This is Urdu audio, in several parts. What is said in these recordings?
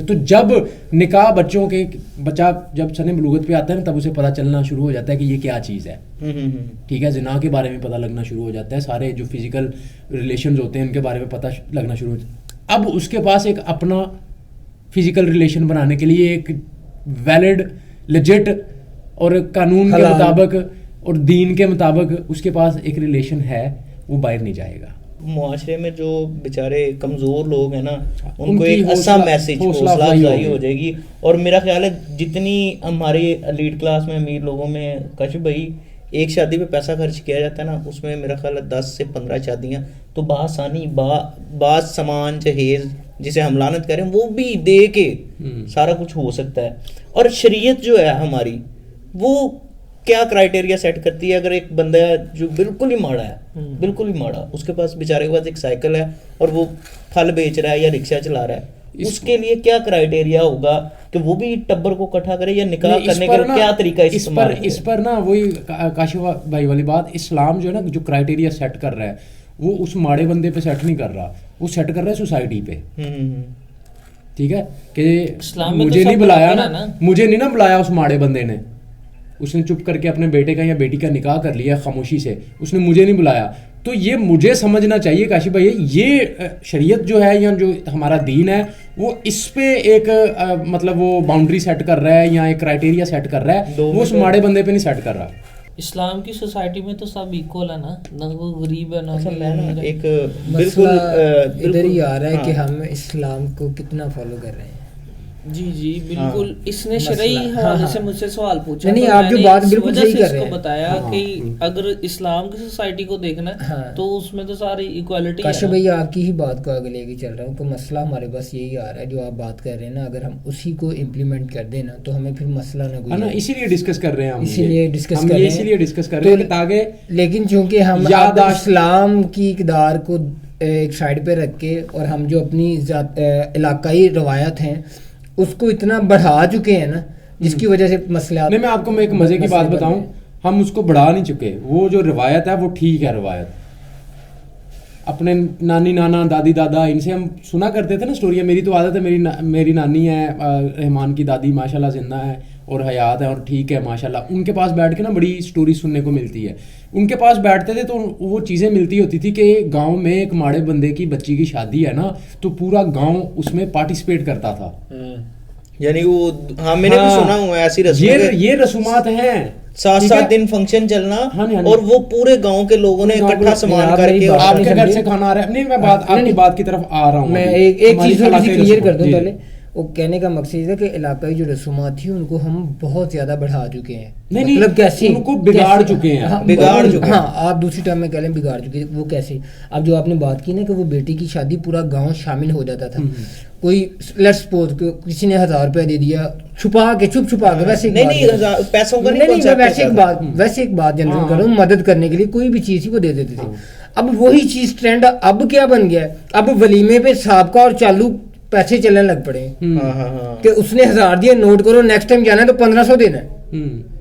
تو جب نکاح بچہ جب سن بلوغت پہ آتا ہے نا تب اسے پتہ چلنا شروع ہو جاتا ہے کہ یہ کیا چیز ہے. ٹھیک ہے, زنا کے بارے میں پتہ لگنا شروع ہو جاتا ہے, سارے جو فزیکل ریلیشنز ہوتے ہیں ان کے بارے میں پتہ لگنا شروع ہو جاتا ہے. اب اس کے پاس ایک اپنا فزیکل ریلیشن بنانے کے لیے ایک ویلڈ لیجٹ اور قانون کے مطابق اور دین کے مطابق اس کے پاس ایک ریلیشن ہے, وہ باہر نہیں جائے گا. معاشرے میں جو بیچارے کمزور لوگ ہیں نا ان کو ایک اچھا میسج حوصلہ افزائی ہو جائے گی. اور میرا خیال ہے جتنی ہماری ایلیٹ کلاس میں امیر لوگوں میں کاشف بھائی ایک شادی پہ پیسہ خرچ کیا جاتا ہے نا, اس میں میرا خیال ہے 10 سے 15 شادیاں تو بآسانی بعض سامان جہیز جسے ہم لعنت کریں وہ بھی دے کے سارا کچھ ہو سکتا ہے. اور شریعت جو ہے ہماری وہ کیا کرائٹیریا سیٹ کرتی ہے؟ اگر ایک بندہ جو بالکل ہی ماڑا ہے, بالکل ہی ماڑا, اس کے پاس بیچارے کے پاس ایک سائیکل ہے اور وہ پھل بیچ رہا ہے یا رکشہ چلا رہا ہے, اس کے لیے کیا کرائٹیریا ہوگا کہ وہ بھی ٹبر کو اکٹھا کرے یا نکاح کرنے کا کیا طریقہ استعمال کرے؟ اس پر نا وہی کاشف بھائی والی بات, اسلام جو ہے نا جو کرائٹیریا سیٹ کر رہا ہے وہ اس ماڑے بندے پہ سیٹ نہیں کر رہا, وہ سیٹ کر رہا ہے سوسائٹی پہ. ٹھیک ہے کہ مجھے نہیں بلایا نا, مجھے نہیں نا بلایا اس ماڑے بندے نے, اس نے چپ کر کے اپنے بیٹے کا یا بیٹی کا نکاح کر لیا خاموشی سے, اس نے مجھے نہیں بلایا. تو یہ مجھے سمجھنا چاہیے کاشف بھائی یہ شریعت جو ہے یا جو ہمارا دین ہے وہ اس پہ ایک مطلب وہ باؤنڈری سیٹ کر رہا ہے یا ایک کرائٹیریا سیٹ کر رہا ہے, وہ اس ماڑے بندے پہ نہیں سیٹ کر رہا. اسلام کی سوسائٹی میں تو سب ایکول ہے نا, نہ وہ غریب ہے نہ ایک بالکل ادھر ہی آ رہا ہے کہ ہم اسلام کو کتنا فالو کر رہے ہیں. جی جی بالکل. اس نے شرعی حوالے سے مجھ سے سوال پوچھا, نہیں آپ جو بات بالکل صحیح کر رہے ہیں, اس کو بتایا کہ اگر اسلام کی سوسائٹی کو دیکھنا ہے تو اس میں تو ساری ایکوالٹی ہے. کاشف بھائی آپ کی ہی بات کو آگے لے کے چل رہا ہوں کہ مسئلہ ہمارے پاس یہی آ رہا ہے جو آپ بات کر رہے ہیں نا, اگر ہم اسی کو امپلیمنٹ کر دیں نا تو ہمیں پھر مسئلہ نہ کوئی, اسی لیے ڈسکس کر رہے ہیں, اسی لیے ڈسکس کر رہے ہیں تاکہ لیکن چونکہ ہم اسلام کی اقدار کو ایک سائڈ پہ رکھ کے اور ہم جو اپنی علاقائی روایت ہیں اس کو اتنا بڑھا چکے ہیں نا جس کی وجہ سے مسئلہ. نہیں میں آپ کو ایک مزے کی بات بتاؤں, ہم اس کو بڑھا نہیں چکے, وہ جو روایت ہے وہ ٹھیک ہے, روایت اپنے نانی نانا دادی دادا ان سے ہم سنا کرتے تھے نا اسٹوریاں. میری تو عادت ہے, میری نانی ہے رحمان کی دادی ماشاءاللہ زندہ ہے اور حیات ہے اور ٹھیک ہے ماشاءاللہ, ان کے پاس بیٹھ کے نا بڑی اسٹوری سننے کو ملتی ہے. ان کے پاس بیٹھتے تھے تو وہ چیزیں ملتی ہوتی تھی کہ گاؤں میں ایک ماڑے بندے کی بچی کی شادی ہے نا تو پورا گاؤں اس میں پارٹیسپیٹ کرتا تھا. یعنی وہ ہاں میں نے بھی سنا ہوا ہے ایسی رسومات, یہ رسومات ہیں 7 دن فنکشن چلنا اور وہ پورے گاؤں کے لوگوں نے اکٹھا سامان کر کے آپ کے گھر سے کھانا آ رہا ہے. نہیں میں بات آپ کی بات کی طرف آ رہا ہوں, میں ایک چیز کلیئر کر دوں پہلے. وہ کہنے کا مقصد ہے کہ علاقائی جو رسومات تھی ان کو ہم بہت زیادہ بڑھا چکے ہیں, مطلب کیسے ان کو بگاڑ چکے ہیں, ہاں آپ دوسری ٹرم میں کہہ لیں بگاڑ چکے. وہ کیسے؟ اب جو آپ نے بات کی نا کہ وہ بیٹی کی شادی پورا گاؤں شامل ہو جاتا تھا, کوئی لیٹس سپوز کسی نے 1000 روپے دے دیا چھپا کے ویسے پیسوں کا ویسے ایک بات جنرل کروں مدد کرنے کے لیے کوئی بھی چیز ہی وہ دے دیتے تھے. اب وہی چیز ٹرینڈ اب کیا بن گیا ہے, اب ولیمے پہ سابقہ اور چالو پیسے چلنے لگ پڑے کہ اس نے 1000 دیا, نوٹ کرو نیکسٹ ٹائم جانا ہے تو 1500 دینا ہے,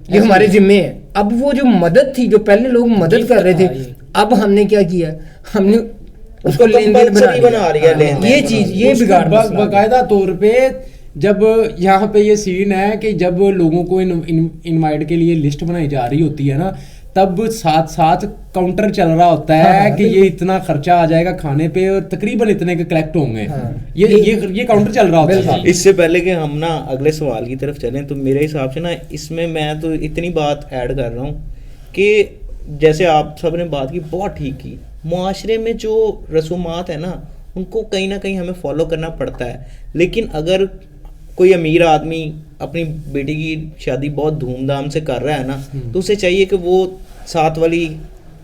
یہ ہمارے ذمے ہے. اب وہ جو مدد تھی جو پہلے لوگ مدد کر رہے تھے, اب ہم نے کیا کیا, ہم نے اس کو لین دین بنا رہی ہے. یہ چیز یہ بگاڑ باقاعدہ طور پہ جب یہاں پہ یہ سین ہے کہ جب لوگوں کو انوائٹ کے لیے لسٹ بنائی جا رہی ہوتی ہے نا تب ساتھ ساتھ کاؤنٹر چل رہا ہوتا ہے کہ یہ اتنا خرچہ آ جائے گا کھانے پہ اور تقریباً اتنے کے کلیکٹ ہوں گے, یہ کاؤنٹر چل رہا ہوتا ہے. اس سے پہلے کہ ہم نا اگلے سوال کی طرف چلیں تو میرے حساب سے نا اس میں تو اتنی بات ایڈ کر رہا ہوں کہ جیسے آپ سب نے بات کی بہت ٹھیک کی, معاشرے میں جو رسومات ہیں نا ان کو کہیں نہ کہیں ہمیں فالو کرنا پڑتا ہے. لیکن اگر کوئی امیر آدمی اپنی بیٹی کی شادی بہت دھوم دھام سے کر رہا ہے نا تو اسے چاہیے کہ وہ ساتھ والی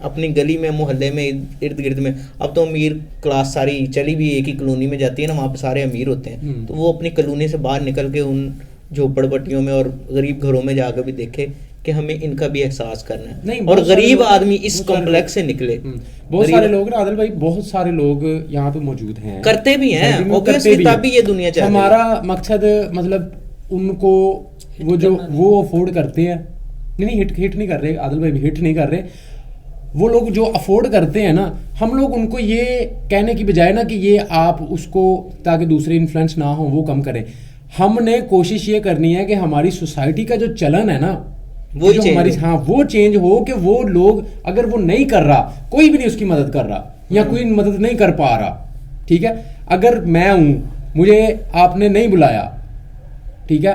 اپنی گلی میں محلے میں ارد گرد میں, اب تو امیر کلاس ساری چلی بھی ایک ہی کالونی میں جاتی ہے نا, وہاں پہ سارے امیر ہوتے ہیں, تو وہ اپنی کالونی سے باہر نکل کے ان جھوپڑ پٹیوں میں اور غریب گھروں میں جا کے بھی دیکھے کہ ہمیں ان کا بھی احساس کرنا ہے, اور غریب آدمی اس کمپلیکس سے نکلے. بہت سارے لوگ نا عادل بھائی, بہت سارے لوگ یہاں پہ موجود ہیں, کرتے بھی ہیں, تبھی یہ دنیا چاہتی ہے. ہمارا مقصد مطلب ان کو وہ جو وہ افورڈ کرتے ہیں, نہیں ہٹ نہیں کر رہے عادل بھائی, ہٹ نہیں کر رہے, وہ لوگ جو افورڈ کرتے ہیں نا ہم لوگ ان کو یہ کہنے کی بجائے نا کہ یہ آپ اس کو تاکہ دوسرے انفلوئنس نہ ہوں وہ کم کریں, ہم نے کوشش یہ کرنی ہے کہ ہماری سوسائٹی کا جو چلن ہے نا وہ جو ہماری وہ چینج ہو کہ وہ لوگ اگر وہ نہیں کر رہا, کوئی بھی نہیں اس کی مدد کر رہا یا کوئی مدد نہیں کر پا رہا, ٹھیک ہے, اگر میں ہوں مجھے آپ نے نہیں بلایا, ٹھیک ہے,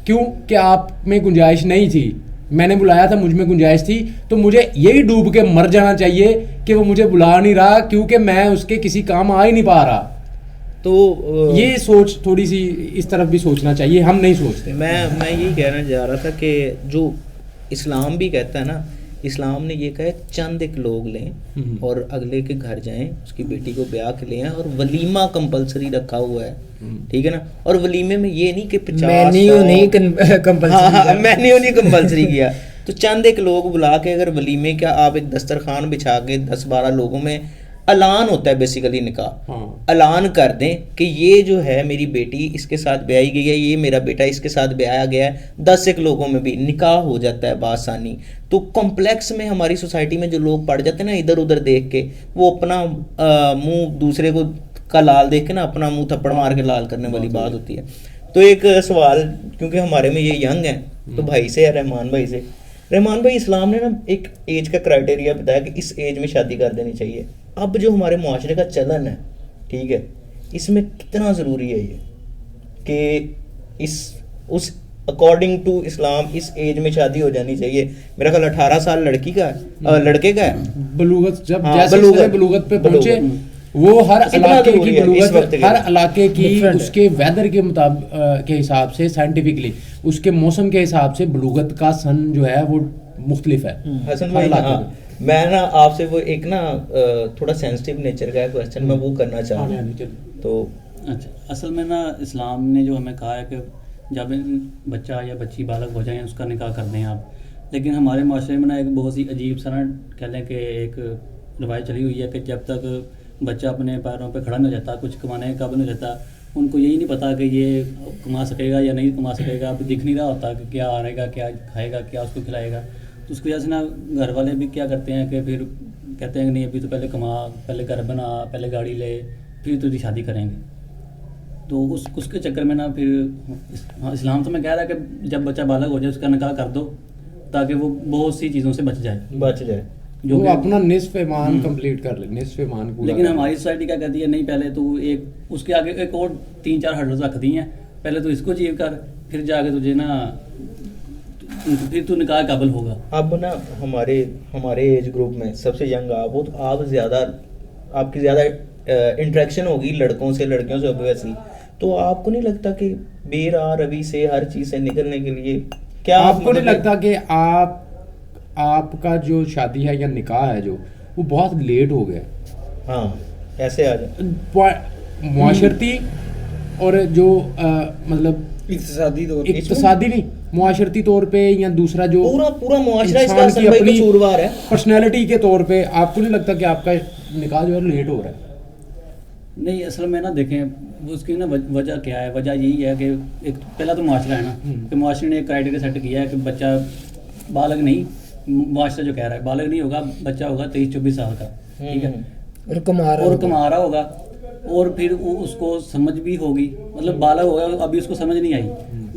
کیوں کہ آپ میں گنجائش نہیں تھی, میں نے بلایا تھا مجھ میں گنجائش تھی, تو مجھے یہی ڈوب کے مر جانا چاہیے کہ وہ مجھے بلا نہیں رہا کیونکہ میں اس کے کسی کام آ ہی نہیں پا رہا. تو یہ سوچ تھوڑی سی اس طرف بھی سوچنا چاہیے, ہم نہیں سوچتے. میں یہی کہنا چاہ رہا تھا کہ جو اسلام بھی کہتا ہے نا, اسلام نے یہ کہا ہے چند ایک لوگ لیں اور اگلے کے گھر جائیں, اس کی بیٹی کو بیاہ کے لیں, اور ولیمہ کمپلسری رکھا ہوا ہے, ٹھیک ہے نا. اور ولیمے میں یہ نہیں کہ 50 مینیو نہیں کمپلسری کیا, تو چند ایک لوگ بلا کے اگر ولیمے کا آپ ایک دسترخوان بچھا کے 10-12 لوگوں میں اعلان ہوتا ہے بیسیکلی نکاح, اعلان کر دیں کہ یہ جو ہے میری بیٹی اس کے ساتھ بیائی گئی ہے, یہ میرا بیٹا اس کے ساتھ بیایا گیا ہے, 10 ایک لوگوں میں بھی نکاح ہو جاتا ہے بآسانی. تو کمپلیکس میں ہماری سوسائٹی میں جو لوگ پڑ جاتے ہیں نا ادھر ادھر دیکھ کے, وہ اپنا منہ دوسرے کو کا لال دیکھ کے نا اپنا منہ تھپڑ مار کے لال کرنے والی بات ہوتی ہے. تو ایک سوال, کیونکہ ہمارے میں یہ ینگ ہیں تو بھائی سے ہے, رحمان بھائی سے. رحمان بھائی, اسلام نے نا ایک ایج کا کرائٹیریا بتایا کہ اس ایج میں شادی کر دینی چاہیے. اب جو ہمارے معاشرے کا چلن ہے, ٹھیک ہے, اس میں کتنا ضروری ہے یہ کہ اس اکارڈنگ ٹو اسلام اس ایج میں شادی ہو جانی چاہیے؟ میرا خیال 18 سال لڑکی کا ہے, لڑکے کا ہے. بلوغت جب جیسے بلوغت پہ پہنچے, وہ ہر علاقے کی بلوغت, ہر علاقے کی اس کے ویدر کے مطابق کے حساب سے, سائنٹیفکلی اس کے موسم کے حساب سے بلوغت کا سن جو ہے وہ مختلف ہے. حسن بھائی, میں نا آپ سے وہ ایک نا تھوڑا سینسٹیو نیچر کا ہے کوشچن, میں وہ کرنا چاہ رہا ہوں. تو اچھا, اصل میں نا اسلام نے جو ہمیں کہا ہے کہ جب بچہ یا بچی بالغ ہو جائیں اس کا نکاح کر دیں آپ, لیکن ہمارے معاشرے میں نا ایک بہت سی عجیب سا نا کہہ لیں کہ ایک روایت چلی ہوئی ہے کہ جب تک بچہ اپنے پیروں پہ کھڑا نہیں ہو جاتا, کچھ کمانے کے قابل نہیں رہتا, ان کو یہی نہیں پتا کہ یہ کما سکے گا یا نہیں کما سکے گا. اب دکھ نہیں رہا ہوتا کہ کیا آنے گا, کیا کھائے گا, کیا اس کو کھلائے گا. تو اس کی وجہ سے نا گھر والے بھی کیا کرتے ہیں کہ پھر کہتے ہیں کہ نہیں ابھی تو پہلے کما, پہلے گھر بنا, پہلے گاڑی لے, پھر تو شادی کریں گے. تو اس کے چکر میں نا پھر اسلام تو میں کہہ رہا کہ جب بچہ بالغ ہو جائے اس کا نکاح کر دو تاکہ وہ بہت سی چیزوں سے بچ جائے جو وہ اپنا نصف ایمان کمپلیٹ کر لے, نصف ایمان پورا. لیکن ہماری سوسائٹی کیا کہتی ہے, نہیں پہلے تو ایک اس کے آگے ایک اور 3-4 ہرڈلز رکھ دی ہیں, پہلے تو اس کو اچیو کر, پھر جا کے تجھے نا پھر تو نکاح قابل ہوگا. اب نا ہمارے ایج گروپ میں سب سے ینگ آپ ہو, تو آپ کی زیادہ انٹریکشن ہوگی لڑکوں سے, لڑکیوں سے اوبویسلی. تو آپ کو نہیں لگتا کہ بے راہ روی سے, ہر چیز سے نکلنے کے لیے کیا آپ کو نہیں لگتا کہ آپ کا جو شادی ہے یا نکاح ہے جو وہ بہت لیٹ ہو گیا؟ ہاں, ایسے آ جائے معاشرتی اور جو مطلب اقتصادی نہیں, معاشرتی طور پہ یا دوسرا جو پورا معاشرہ اس کا اصل میں قصوروار ہے, پرسنالٹی کے طور پہ آپ کو نہیں لگتا کہ آپ کا نکاح جو ہے لیٹ ہو رہا ہے؟ نہیں, اصل میں نا دیکھیں اس کی نا وجہ کیا ہے. وجہ یہی ہے کہ ایک پہلا تو معاشرہ ہے نا, کہ معاشرے نے ایک کرائٹیریا سیٹ کیا ہے کہ بچہ بالغ نہیں, معاشرہ جو کہہ رہا ہے بالغ نہیں ہوگا, بچہ ہوگا 23-24 سال کا, ٹھیک ہے, اور کما رہا ہوگا, اور پھر اس کو سمجھ بھی ہوگی, مطلب بالغ ہوگا ابھی اس کو سمجھ نہیں آئی.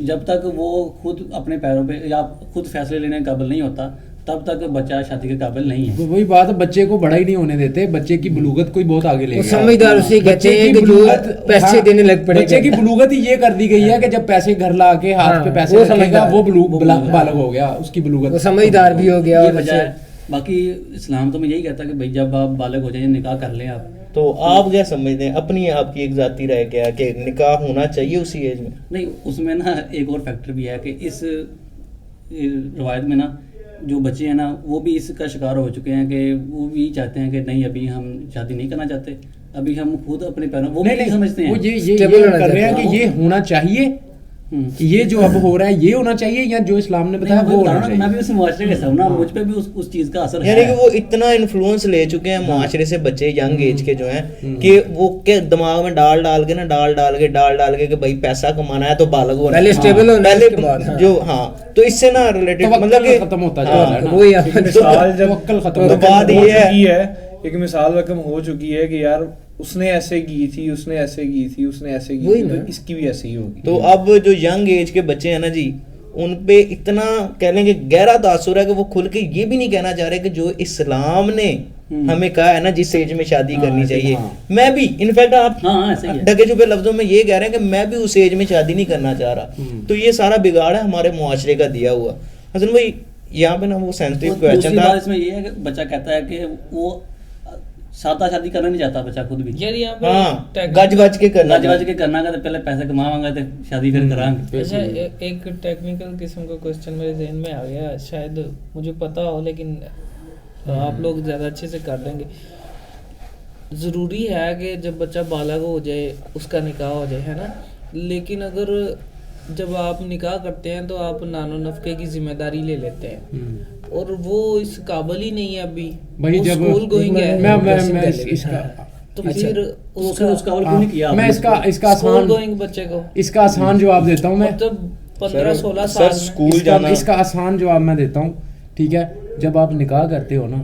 جب تک وہ خود اپنے پیروں پہ یا خود فیصلے لینے کے قابل نہیں ہوتا تب تک بچہ شادی کے قابل نہیں ہے. وہی بات ہے, بچے کو بڑا ہی نہیں ہونے دیتے, بچے کی بلوغت کوئی بہت آگے لے گیا. سمجھدار اسے کہتے ہیں کہ جو پیسے دینے لگ پڑے, بچے کی بلوغت ہی یہ کر دی گئی ہے کہ جب پیسے گھر لا کے ہاتھ پہ پیسے رکھے گا وہ بالغ ہو گیا, اس کی بلوغت, وہ سمجھدار بھی ہو گیا. یہ وجہ ہے. باقی اسلام تو میں یہی کہتا ہے کہ بھائی جب آپ بالغ ہو جائیں نکاح کر لیں آپ. تو آپ کیا سمجھتے ہیں, اپنی آپ کی ایک ذاتی رائے کیا کہ نکاح ہونا چاہیے اسی ایج میں؟ نہیں, اس میں نا ایک اور فیکٹر بھی ہے کہ اس روایت میں نا جو بچے ہیں نا وہ بھی اس کا شکار ہو چکے ہیں کہ وہ بھی چاہتے ہیں کہ نہیں ابھی ہم شادی نہیں کرنا چاہتے, ابھی ہم خود اپنے پیروں, وہ نہیں سمجھتے ہیں, وہ یہ کر رہے ہیں کہ یہ ہونا چاہیے, یہ جو اب ہو رہا ہے یہ ہونا چاہیے, یا جو اسلام نے بتایا وہ ہونا چاہیے. میں بھی اس معاشرے کے سامنے, مجھ پہ بھی اس چیز کا اثر ہے, یعنی کہ وہ اتنا انفلوئنس لے چکے ہیں معاشرے سے بچے ینگ ایج کے جو ہیں کہ وہ کے دماغ میں ڈال کے کہ بھائی پیسہ کمانا ہے تو بالغ ہونا, پہلے اسٹیبل ہونا ہے, اس کے بعد جو ہاں, تو اس سے نا ریلیٹڈ مطلب کہ ختم ہوتا جا رہا ہے نا, وہی مثال جب توکل ختم بعد یہ ہے, ایک مثال رقم ہو چکی ہے کہ یار اس نے ایسے کی تھی، اس نے ایسے کی تھی، اس نے ایسے کی وہی تھی، نا۔ تو اس کی بھی ایسے ہی ہوگی. تو اب جو ینگ ایج کے بچے ہیں نا جی، ان پہ اتنا کہہ لیں کہ گہرا تاثر ہے کہ وہ کھل کے یہ بھی نہیں کہنا چاہ رہے کہ جو اسلام نے ہمیں کہا ہے نا جس ایج میں شادی کرنی چاہیے، میں بھی انفیکٹ آپ ڈھکے چھپے لفظوں میں یہ کہہ رہے ہیں کہ میں بھی اس ایج میں شادی نہیں کرنا چاہ رہا. تو یہ سارا بگاڑ ہے ہمارے معاشرے کا دیا ہوا. حسن بھائی یہاں پہ نا وہ سینسٹیو کوسچن تھا. اس میں یہ ہے کہ بچہ کہتا ہے کہ وہ سادہ شادی کرنا نہیں چاہتا بچہ خود بھی. یار یہاں پہ ہاں گج بج کے کرنا کرنا کا پہلے پیسے کماؤں گا تو شادی پھر کریں گے. اچھا ایک ٹیکنیکل قسم کا کوسچن میرے ذہن میں آ گیا، شاید مجھے پتا ہو لیکن آپ لوگ زیادہ اچھے سے کر لیں گے. ضروری ہے کہ جب بچہ بالغ ہو جائے اس کا نکاح ہو جائے، ہے نا؟ لیکن اگر جب آپ نکاح کرتے ہیں تو آپ نان و نفقے کی ذمہ داری لے لیتے ہیں اور وہ اس قابل ہی نہیں ہے ابھی، بھائی جب اسکول گوئنگ ہے میں اس کا تو پھر میں اس کا اسکول گوئنگ بچے کو اس کا آسان جواب دیتا ہوں. میں جب 15-16 سال میں اس کا آسان جواب میں دیتا ہوں. ٹھیک ہے، جب آپ نکاح کرتے ہو نا،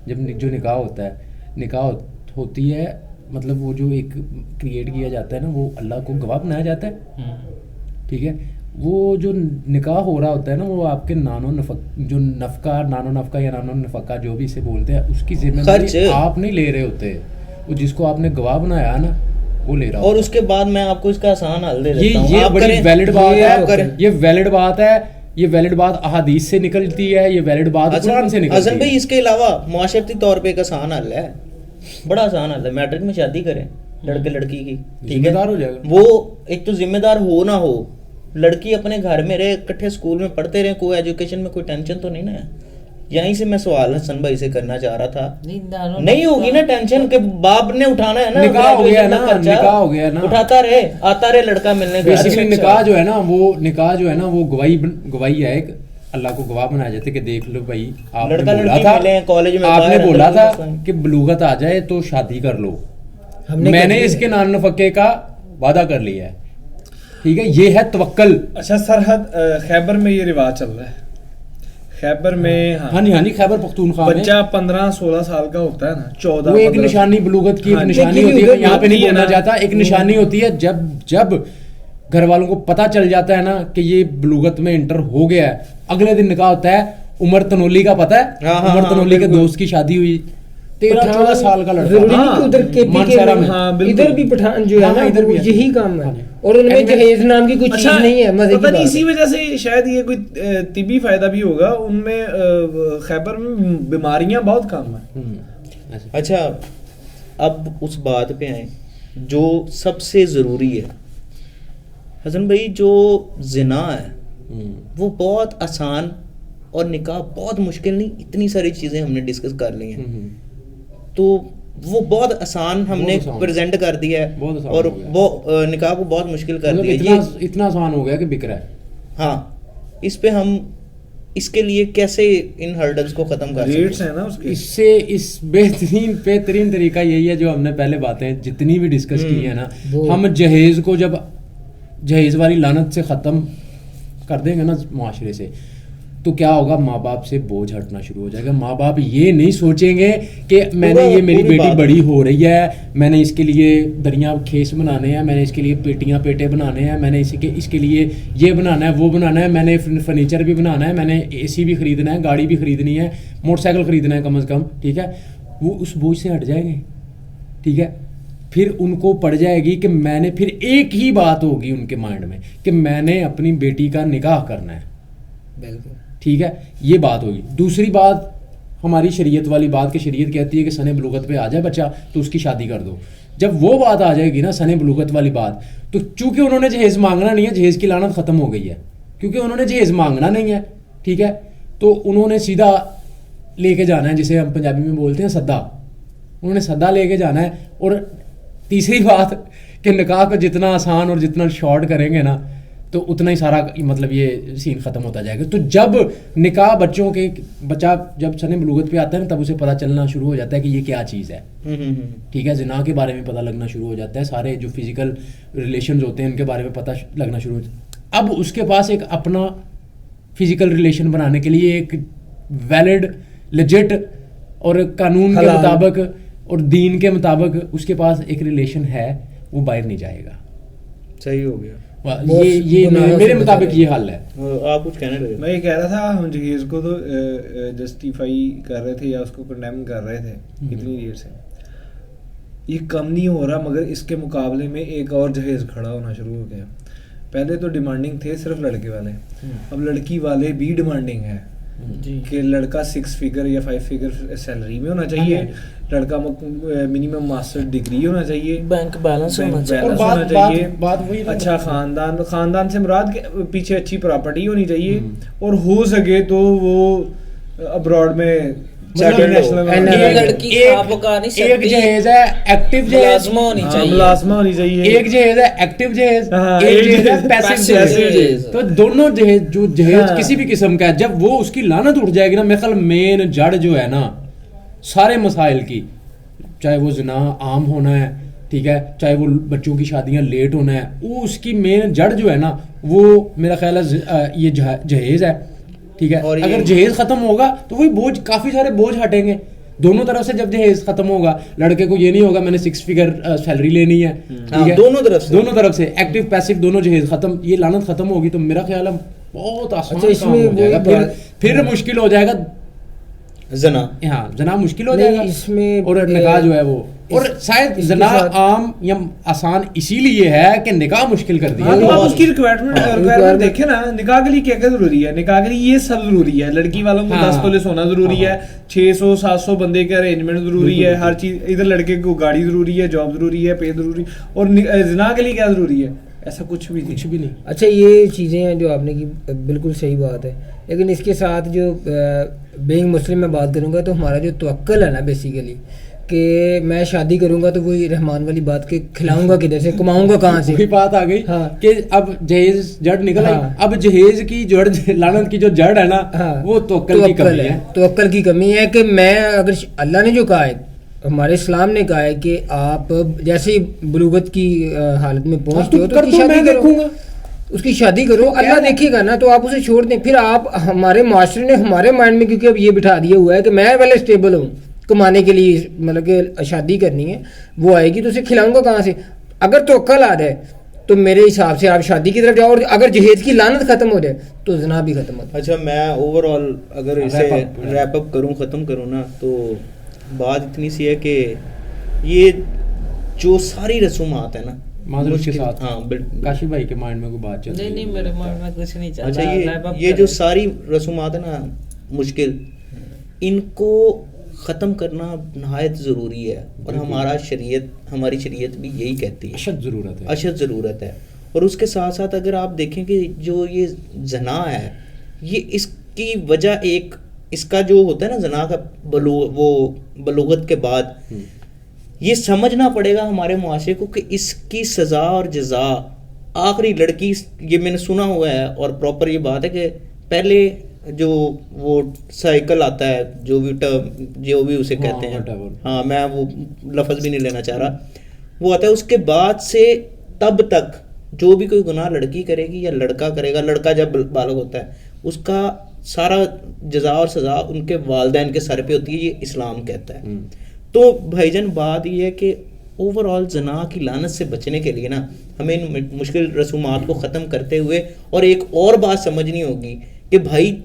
جب جو نکاح ہوتا ہے، نکاح ہوتی ہے مطلب وہ جو ایک کریٹ کیا جاتا ہے نا، وہ اللہ کو گواہ بنایا جاتا ہے. ٹھیک ہے، وہ جو نکاح ہو رہا ہوتا ہے نا، وہ آپ کے نانو نفقہ یا نانو نفقہ جو بھی اسے بولتے ہیں، اس کی ذمہ داری آپ نہیں لے رہے ہوتے، وہ جس کو آپ نے گواہ بنایا ہے نا وہ لے رہا. اور اس کے بعد میں آپ کو اس کا آسان حل دے دیتا ہوں. یہ بڑی ویلڈ بات ہے، یہ ویلڈ بات ہے، یہ ویلڈ بات احادیث سے نکلتی ہے، یہ ویلڈ بات قرآن سے نکلتی ہے. حسن بھائی اس کے علاوہ معاشرتی طور پہ ایک آسان حل ہے، بڑا آسان حل ہے. میٹرک میں شادی کریں لڑکے لڑکی کی، ٹھیک ہے، ذمہ دار ہو جائے گا. وہ ایک تو ذمہ دار ہو نہ ہو، لڑکی اپنے گھر میں رہے، اکٹھے اسکول میں پڑھتے رہے، کوئی ایجوکیشن میں کوئی ٹینشن تو نہیں نا ہے. یہیں سے میں سوال حسن بھائی سے کرنا چاہ رہا تھا. نہیں ہوگی نا ٹینشن کہ باپ نے اٹھانا ہے نا، نکاح ہو گیا نا، اٹھاتا رہے، آتا رہے لڑکا ملنے کا. نکاح جو ہے نا وہ گواہی ہے، ایک اللہ کو گواہ بنایا جاتا ہے کہ دیکھ لو بھائی آپ نے بولا تھا، آپ نے بولا تھا کہ بلوغت آ جائے تو شادی کر لو، میں نے اس کے نان نفقے کا وعدہ کر لیا ہے. ٹھیک ہے، یہ ہے توکل. اچھا سرحد خیبر میں یہ رواج چل رہا ہے، خیبر میں ہاں جی خیبر پختونخوا میں بچہ 15-16 سال کا ہوتا ہے نا، 14 وہ ایک نشانی بلوغت کی ایک نشانی ہوتی ہے، یہاں پہ نہیں بولنا جاتا، ایک نشانی ہوتی ہے. جب گھر والوں کو پتہ چل جاتا ہے نا کہ یہ بلوغت میں انٹر ہو گیا ہے، اگلے دن نکاح ہوتا ہے. عمر تنولی کا پتہ ہے، عمر تنولی کے دوست کی شادی ہوئی، 13-14 سال کا لڑکا. ضروری نہیں کہ ادھر کے پی کے ادھر بھی پٹھان جو ہے نا ادھر یہی کام ہے، اور ان میں جہیز نام کی کوئی چیز نہیں ہے. مزے کی بات اسی وجہ سے شاید یہ کوئی طبی فائدہ بھی ہوگا ان میں. خیبر میں بیماریاں بہت کم ہیں. اچھا اب اس بات پہ آئیں جو سب سے ضروری ہے. حسن بھائی جو زنا ہے وہ بہت آسان اور نکاح بہت مشکل نہیں، اتنی ساری چیزیں ہم نے ڈسکس کر لی ہیں، تو وہ بہت آسان ہم نے پریزنٹ کر دیا ہے اور وہ نکاح کو بہت مشکل کر دیا. یہ اتنا آسان ہو گیا کہ بک رہا ہے. ہاں اس پہ ہم اس کے لیے کیسے ان ہرڈلز کو ختم کر ریٹس ہیں نا اس سے اس بہترین طریقہ یہی ہے جو ہم نے پہلے باتیں جتنی بھی ڈسکس کی ہیں نا، ہم جہیز کو جب جہیز والی لعنت سے ختم کر دیں گے نا معاشرے سے، تو کیا ہوگا، ماں باپ سے بوجھ ہٹنا شروع ہو جائے گا. ماں باپ یہ نہیں سوچیں گے کہ میں نے یہ میری بیٹی بڑی ہو رہی ہے، میں نے اس کے لیے دریا کھیس بنانے ہیں، میں نے اس کے لیے پیٹیاں پیٹے بنانے ہیں، میں نے اس کے لیے یہ بنانا ہے وہ بنانا ہے، میں نے فرنیچر بھی بنانا ہے، میں نے اے سی بھی خریدنا ہے، گاڑی بھی خریدنی ہے، موٹر سائیکل خریدنا ہے کم از کم. ٹھیک ہے، وہ اس بوجھ سے ہٹ جائیں گے. ٹھیک ہے، پھر ان کو پڑ جائے گی کہ میں نے، پھر ایک ہی بات ہوگی ان کے مائنڈ میں کہ میں نے اپنی بیٹی کا نکاح کرنا ہے. بالکل ٹھیک ہے، یہ بات ہوگی. دوسری بات ہماری شریعت والی بات کہ شریعت کہتی ہے کہ سن بلوغت پہ آ جائے بچہ تو اس کی شادی کر دو. جب وہ بات آ جائے گی نا سن بلوغت والی بات، تو چونکہ انہوں نے جہیز مانگنا نہیں ہے، جہیز کی لعنت ختم ہو گئی ہے، کیونکہ انہوں نے جہیز مانگنا نہیں ہے. ٹھیک ہے، تو انہوں نے سیدھا لے کے جانا ہے، جسے ہم پنجابی میں بولتے ہیں سدا. انہوں نے سدا لے کے جانا ہے. اور تیسری بات کہ نکاح کو جتنا آسان اور جتنا شارٹ کریں گے نا تو اتنا ہی سارا مطلب یہ سین ختم ہوتا جائے گا. تو جب نکاح بچہ جب سن بلوغت پہ آتا ہے نا، تب اسے پتہ چلنا شروع ہو جاتا ہے کہ یہ کیا چیز ہے. ٹھیک ہے، زنا کے بارے میں پتہ لگنا شروع ہو جاتا ہے، سارے جو فزیکل ریلیشنز ہوتے ہیں ان کے بارے میں پتہ لگنا شروع ہو جاتا ہے. اب اس کے پاس ایک اپنا فزیکل ریلیشن بنانے کے لیے ایک ویلڈ لیجٹ اور قانون کے مطابق اور دین کے مطابق اس کے پاس ایک ریلیشن ہے, وہ باہر نہیں جائے گا. صحیح ہو گیا. یہ میرے مطابق یہ حل ہے. آپ کچھ کہنے لگے؟ میں یہ کہہ رہا تھا ہم جہیز کو تو جسٹیفائی کر رہے تھے یا اس کو کنڈیم کر رہے تھے اتنی دیر سے, یہ کم نہیں ہو رہا, مگر اس کے مقابلے میں ایک اور جہیز کھڑا ہونا شروع ہو گیا. پہلے تو ڈیمانڈنگ تھے صرف لڑکے والے, اب لڑکی والے بھی ڈیمانڈنگ ہے کہ لڑکا 6 فگر یا 5 فگر سیلری میں ہونا چاہیے, لڑکا منیمم ماسٹر ڈگری ہونا چاہیے, بینک بیلنس ہونا چاہیے, اچھا خاندان سے مراد پیچھے اچھی پراپرٹی ہونی چاہیے, اور ہو سکے تو وہ ابراڈ میں لڑکی ایک جہیز ہے ایکٹیو جہیز ملازمہ ہونی چاہیے, ایک جہیز ہے ایکٹیو جہیز, ایک جہیز ہے پیسیو جہیز. تو دونوں جہیز جو جہیز کسی بھی قسم کا ہے, جب وہ اس کی لعنت اٹھ جائے گی نا, میرے خیال مین جڑ جو ہے نا سارے مسائل کی, چاہے وہ زنا عام ہونا ہے, ٹھیک ہے, چاہے وہ بچوں کی شادیاں لیٹ ہونا ہے, وہ اس کی مین جڑ جو ہے نا وہ میرا خیال ہے یہ جہیز ہے. ٹھیک ہے, اگر جہیز ختم ہوگا تو وہی بوجھ, کافی سارے بوجھ ہٹیں گے دونوں طرف سے. جب جہیز ختم ہوگا لڑکے کو یہ نہیں ہوگا میں نے 6 فگر سیلری لینی ہے, ٹھیک ہے, دونوں طرف سے ایکٹیو پیسیو دونوں جہیز ختم, یہ لعنت ختم ہوگی تو میرا خیال ہے بہت آسان کام ہو جائے گا. پھر مشکل ہو جائے گا زنا, ہاں زنا مشکل ہو جائے گا اس میں, اور نکاح جو ہے وہ, اور شاید زنا عام یا آسان اسی لیے ہے کہ نکاح مشکل کر دیا. تو آپ اس کی ریکوائرمنٹ دیکھیں نا, نکاح کے لیے کیا کیا ضروری ہے, نکاح کے لیے یہ سب ضروری ہے. لڑکی والوں کو 10 تولے سونا ضروری ہے, 600-700 بندے کا ارینجمنٹ ضروری ہے, ہر چیز. ادھر لڑکے کو گاڑی ضروری ہے, جاب ضروری ہے, پے ضروری, اور زنا کے لیے کیا ضروری ہے, ایسا کچھ بھی نہیں. اچھا یہ چیزیں ہیں جو آپ نے کی, بالکل صحیح بات ہے, لیکن اس کے ساتھ جو بینگ مسلم میں بات کروں گا تو ہمارا جو توکل ہے نا بیسیکلی, کہ میں شادی کروں گا تو وہی رحمان والی بات کہ کھلاؤں گا کدھر سے, کماؤں گا کہاں سے, وہی بات آ گئی کہ اب جہیز جڑ نکل آئی. اب جہیز کی جڑ, لعنت کی جو جڑ ہے نا وہ توکل کی کمی ہے. توکل کی کمی ہے کہ میں, اگر اللہ نے جو کہا ہے, ہمارے اسلام نے کہا ہے کہ آپ جیسے ہی بلوغت کی حالت میں پہنچتے ہو تو اس کی شادی کرو, اس کی شادی کرو, اللہ دیکھے گا نا, تو آپ اسے چھوڑ دیں. پھر آپ, ہمارے معاشرے نے ہمارے مائنڈ میں کیونکہ اب یہ بٹھا دیا ہوا ہے کہ میں پہلے اسٹیبل ہوں, کمانے کے لیے مطلب کہ شادی کرنی ہے, وہ آئے گی تو اسے کھلاؤں گا کہاں سے. اگر توکل آ جائے تو میرے حساب سے آپ شادی کی طرف جاؤ, اور اگر جہیز کی لعنت ختم ہو جائے تو زنا بھی ختم ہو جائے. اچھا میں اوور آل اگر اسے ریپ اپ کروں, ختم کروں نا, تو بات اتنی سی ہے کہ یہ جو ساری رسومات ہیں نا معذرت کے ساتھ, ہاں کاشف بھائی کے مائنڈ میں کوئی بات چل رہی ہے؟ نہیں میرے مائنڈ میں کچھ نہیں چل رہا. اچھا یہ جو ساری رسومات ہیں نا مشکل, ان کو ختم کرنا نہایت ضروری ہے, اور ہماری شریعت بھی یہی کہتی ہے, اشد ضرورت ہے. اور اس کے ساتھ ساتھ اگر آپ دیکھیں کہ جو یہ زنا ہے, یہ اس کی وجہ ایک اس کا جو ہوتا ہے نا زنا کا وہ بلوغت کے بعد, یہ سمجھنا پڑے گا ہمارے معاشرے کو کہ اس کی سزا اور جزا آخری لڑکی, یہ میں نے سنا ہوا ہے اور پراپر یہ بات ہے کہ پہلے جو وہ سائیکل آتا ہے, جو بھی اسے کہتے ہیں, ہاں میں وہ لفظ بھی نہیں لینا چاہ رہا, وہ آتا ہے, اس کے بعد سے تب تک جو بھی کوئی گناہ لڑکی کرے گی یا لڑکا کرے گا, لڑکا جب بالغ ہوتا ہے اس کا سارا جزا اور سزا ان کے والدین کے سر پہ ہوتی ہے, یہ اسلام کہتا ہے. تو بھائی جان بات یہ ہے کہ اوور آل زنا کی لعنت سے بچنے کے لیے نا ہمیں ان مشکل رسومات کو ختم کرتے ہوئے, اور ایک اور بات سمجھنی ہوگی کہ بھائی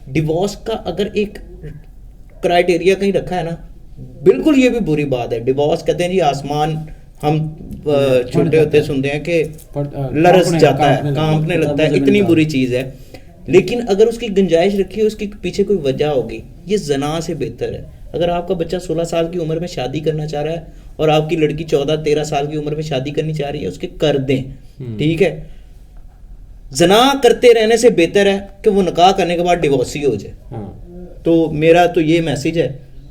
ڈیورس کا اگر ایک کرائٹیریا کہیں رکھا ہے نا, بالکل یہ بھی بری بات ہے. ڈیورس کہتے ہیں جی آسمان, ہم چھوٹے ہوتے سنتے ہیں کہ لرز جاتا ہے, کانپنے لگتا ہے, اتنی بری چیز ہے. لیکن اگر اس کی گنجائش رکھی ہے, اس کے پیچھے کوئی وجہ ہوگی, یہ زنا سے بہتر ہے. اگر آپ کا بچہ 16 سال کی عمر میں شادی کرنا چاہ رہا ہے اور آپ کی لڑکی 14-13 سال کی عمر میں شادی کرنی چاہ رہی ہے, اس کے کر دیں, ٹھیک ہے. زنا کرتے رہنے سے بہتر ہے کہ وہ نکاح کرنے کے بعد ڈیورس ہی ہو جائے. تو میرا تو یہ میسج ہے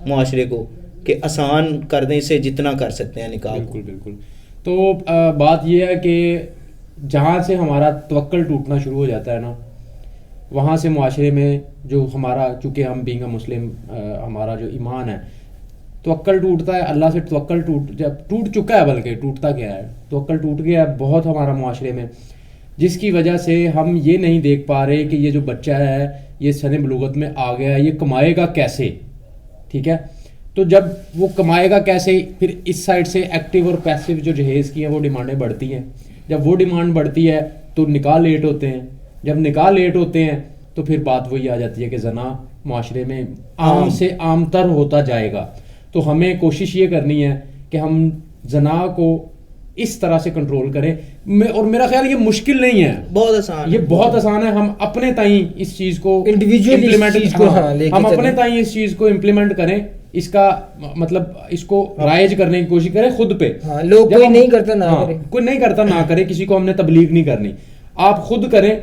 معاشرے کو کہ آسان کر دیں اسے جتنا کر سکتے ہیں نکاح. بالکل. تو بات یہ ہے کہ جہاں سے ہمارا توکل ٹوٹنا شروع ہو جاتا ہے نا, وہاں سے معاشرے میں جو ہمارا, چونکہ ہم بینگ اے مسلم, ہمارا جو ایمان ہے, توکل ٹوٹتا ہے. اللہ سے توکل جب ٹوٹ چکا ہے, بلکہ ٹوٹتا کیا ہے, توکل ٹوٹ گیا ہے بہت ہمارا معاشرے میں, جس کی وجہ سے ہم یہ نہیں دیکھ پا رہے کہ یہ جو بچہ ہے یہ سن بلوغت میں آ گیا ہے, یہ کمائے گا کیسے, ٹھیک ہے. تو جب وہ کمائے گا کیسے, پھر اس سائڈ سے ایکٹیو اور پیسو جو جہیز کی ہیں وہ ڈیمانڈیں بڑھتی ہیں. جب وہ ڈیمانڈ بڑھتی ہے تو نکاح لیٹ ہوتے ہیں, جب نکاح لیٹ ہوتے ہیں تو پھر بات وہی آ جاتی ہے کہ زنا معاشرے میں عام سے عام تر ہوتا جائے گا. تو ہمیں کوشش یہ کرنی ہے کہ ہم زنا کو اس طرح سے کنٹرول کریں, اور میرا خیال یہ مشکل نہیں ہے, بہت آسان, یہ بہت آسان ہے. ہم اپنے تائیں اس چیز کو انڈیویجولی ہم اپنے تائیں اس چیز کو امپلیمنٹ کریں, اس کا مطلب اس کو رائج کرنے کی کوشش کریں خود پہ. لوگ کوئی نہیں کرتا نہ کرے, کوئی نہیں کرتا نہ کرے, کسی کو ہم نے تبلیغ نہیں کرنی, آپ خود کریں.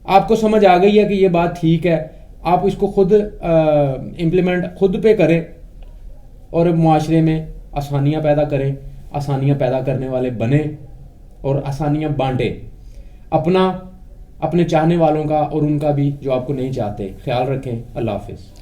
آپ کو سمجھ آ گئی ہے کہ یہ بات ٹھیک ہے, آپ اس کو خود امپلیمنٹ خود پہ کریں اور معاشرے میں آسانیاں پیدا کریں, آسانیاں پیدا کرنے والے بنیں اور آسانیاں بانٹیں. اپنا, اپنے چاہنے والوں کا اور ان کا بھی جو آپ کو نہیں چاہتے. خیال رکھیں. اللہ حافظ.